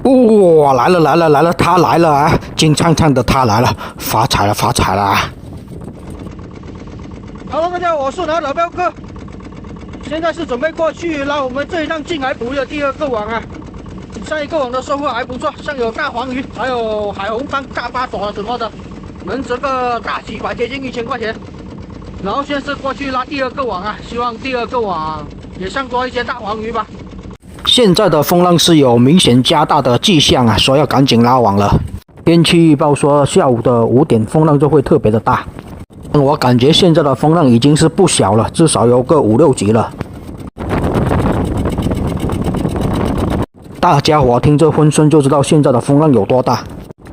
哇，来了来了来了，他来了啊！金灿灿的他来了，发财了发财了啊Hello， 大家好，我是老镖客，现在是准备过去拉我们这一趟近海捕鱼的第二个网啊。上一个网的收获还不错，上有大黄鱼，还有海红斑、大巴爪什么的，能值个大几百，接近1000块钱。然后现在是过去拉第二个网啊，希望第二个网也上多一些大黄鱼吧。现在的风浪是有明显加大的迹象啊，说要赶紧拉网了。天气预报说下午的5点风浪就会特别的大，我感觉现在的风浪已经是不小了，至少有个5、6级了。大家伙听这风声就知道现在的风浪有多大。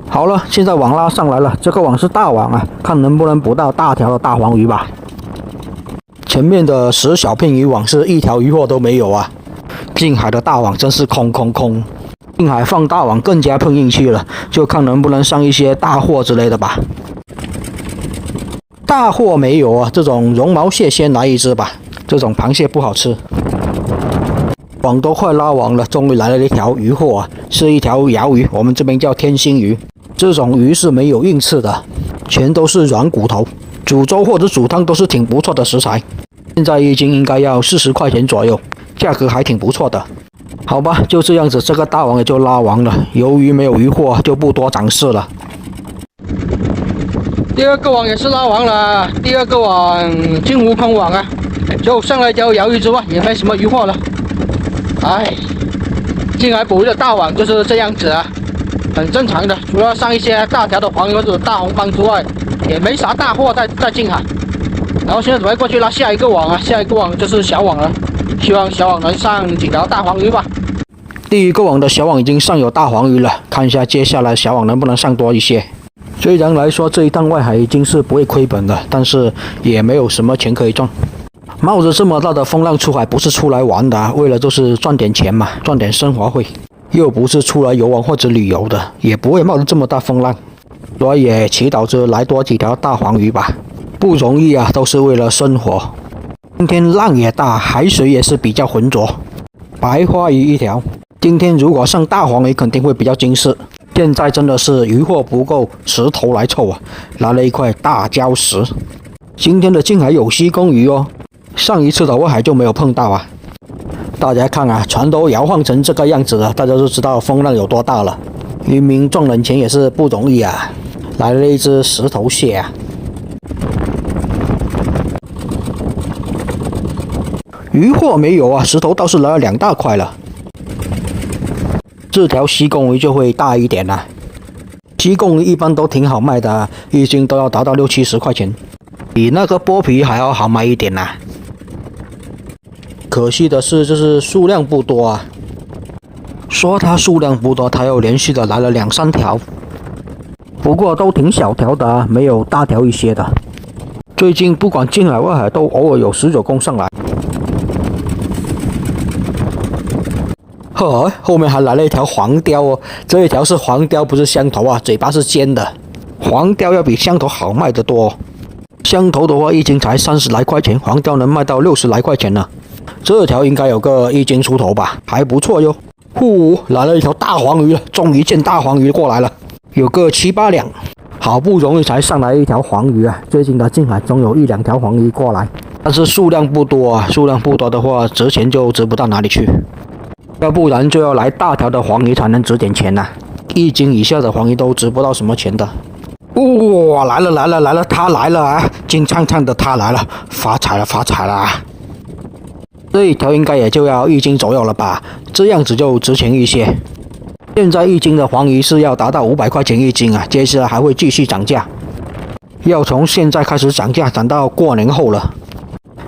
好了，现在网拉上来了，这个网是大网啊，看能不能捕到大条的大黄鱼吧。前面的10小片渔网是一条渔获都没有啊。近海的大网真是空。近海放大网更加碰运气了，就看能不能上一些大货之类的吧。大货没有啊，这种绒毛蟹先来一只吧，这种螃蟹不好吃。网都快拉完了，终于来了一条鱼货啊，是一条鳐鱼，我们这边叫天星鱼。这种鱼是没有硬刺的，全都是软骨头，煮粥或者煮汤都是挺不错的食材。现在一斤应该要40块钱左右，价格还挺不错的。好吧，就这样子，这个大网也就拉完了。由于没有鱼货，就不多展示了。第二个网也是拉完了，第二个网金湖坑网啊，就上了一条鳐鱼之外，也没什么鱼货了。哎，近海捕鱼的大网就是这样子啊，很正常的。除了上一些大条的黄鱼或者大红斑之外，也没啥大货在近海。然后现在准备过去拉下一个网啊，下一个网就是小网了，希望小网能上几条大黄鱼吧。第一个网的小网已经上有大黄鱼了，看一下接下来小网能不能上多一些。虽然来说这一趟外海已经是不会亏本的，但是也没有什么钱可以赚。冒着这么大的风浪出海不是出来玩的啊，为了就是赚点钱嘛，赚点生活费，又不是出来游玩或者旅游的，也不会冒着这么大风浪，所以也祈祷着来多几条大黄鱼吧。不容易啊，都是为了生活。今天浪也大，海水也是比较浑浊，白花鱼一条。今天如果上大黄鱼肯定会比较惊世。现在真的是渔获不够，石头来凑啊，来了一块大礁石。今天的近海有西公鱼哦，上一次的外海就没有碰到啊。大家看啊，船都摇晃成这个样子了，大家都知道风浪有多大了。渔民赚人钱也是不容易啊。来了一只石头蟹啊。渔获没有啊，石头倒是来了2大块了。这条西公鱼就会大一点啦。西公鱼一般都挺好卖的啊，一斤都要达到60、70块钱，比那个剥皮还要好卖一点啦。可惜的是，就是数量不多啊。说它数量不多，它又连续的来了2、3条，不过都挺小条的啊，没有大条一些的。最近不管近海外海都偶尔有19公上来。呵，后面还来了一条黄鲷哦，这一条是黄鲷，不是香头啊，嘴巴是尖的。黄鲷要比香头好卖得多，香头的话一斤才30来块钱，黄鲷能卖到60来块钱呢。这条应该有个1斤出头吧，还不错哟。来了一条大黄鱼了，终于见大黄鱼过来了，有个7、8两，好不容易才上来一条黄鱼啊。最近的近海总有1、2条黄鱼过来，但是数量不多啊，数量不多的话，值钱就值不到哪里去。要不然就要来大条的黄鱼才能值点钱呐，1斤以下的黄鱼都值不到什么钱的。哇，来了来了来了，他来了啊！金灿灿的他来了，发财了发财了啊！这一条应该也就要1斤左右了吧，这样子就值钱一些。现在1斤的黄鱼是要达到500块钱1斤啊，接下来还会继续涨价，要从现在开始涨价，涨到过年后了。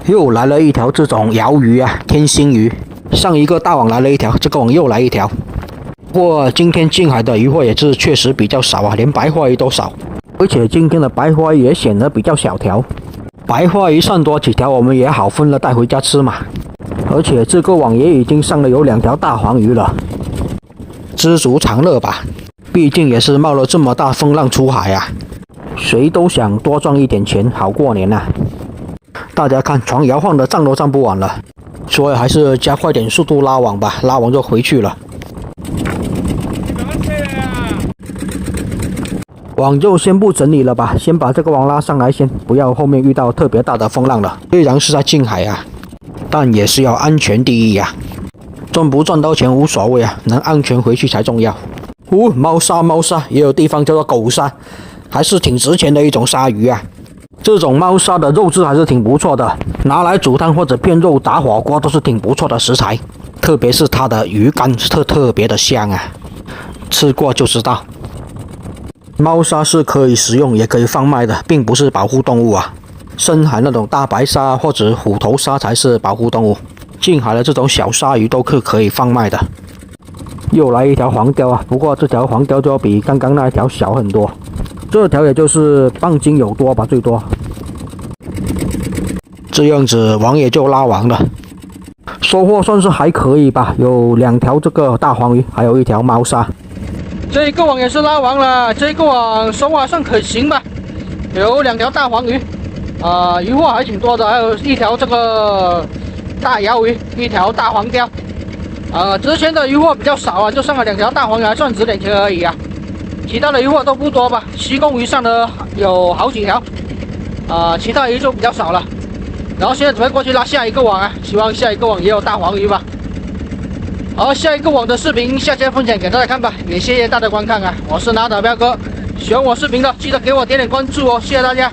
又来了一条这种鳐鱼啊，天星鱼。上一个大网来了一条，这个网又来一条。不过今天近海的渔获也是确实比较少啊，连白花鱼都少，而且今天的白花鱼也显得比较小条。白花鱼上多几条，我们也好分了带回家吃嘛。而且这个网也已经上了有2条大黄鱼了，知足常乐吧。毕竟也是冒了这么大风浪出海啊，谁都想多赚一点钱，好过年啊。大家看，船摇晃的站都站不稳了。所以还是加快点速度拉网吧，拉网就回去了。网就先不整理了吧，先把这个网拉上来先，不要后面遇到特别大的风浪了。虽然是在近海啊，但也是要安全第一呀。赚不赚到钱无所谓啊，能安全回去才重要。猫鲨，也有地方叫做狗鲨，还是挺值钱的一种鲨鱼啊。这种猫鲨的肉质还是挺不错的，拿来煮汤或者片肉打火锅都是挺不错的食材。特别是它的鱼干特别的香啊，吃过就知道。猫鲨是可以食用也可以贩卖的，并不是保护动物啊。深海那种大白鲨或者虎头鲨才是保护动物，近海的这种小鲨鱼都是可以贩卖的。又来一条黄鲷啊，不过这条黄鲷就要比刚刚那一条小很多，这条也就是半斤有多吧，最多。这样子网也就拉完了，收获算是还可以吧，有2条这个大黄鱼，还有1条猫鲨。这一个网也是拉完了，这个网收获还算可行吧，有2条大黄鱼，鱼货还挺多的，还有1条这个大鳐鱼，1条大黄鲷。之前的鱼货比较少啊，就剩了2条大黄鱼，还算值点钱而已啊。其他的鱼货都不多吧，西贡鱼上的有好几条，其他鱼就比较少了。然后现在准备过去拉下一个网啊，希望下一个网也有大黄鱼吧。好，下一个网的视频下期分享给大家看吧，也谢谢大家观看啊，我是拿岛彪哥，喜欢我视频的记得给我点关注哦，谢谢大家。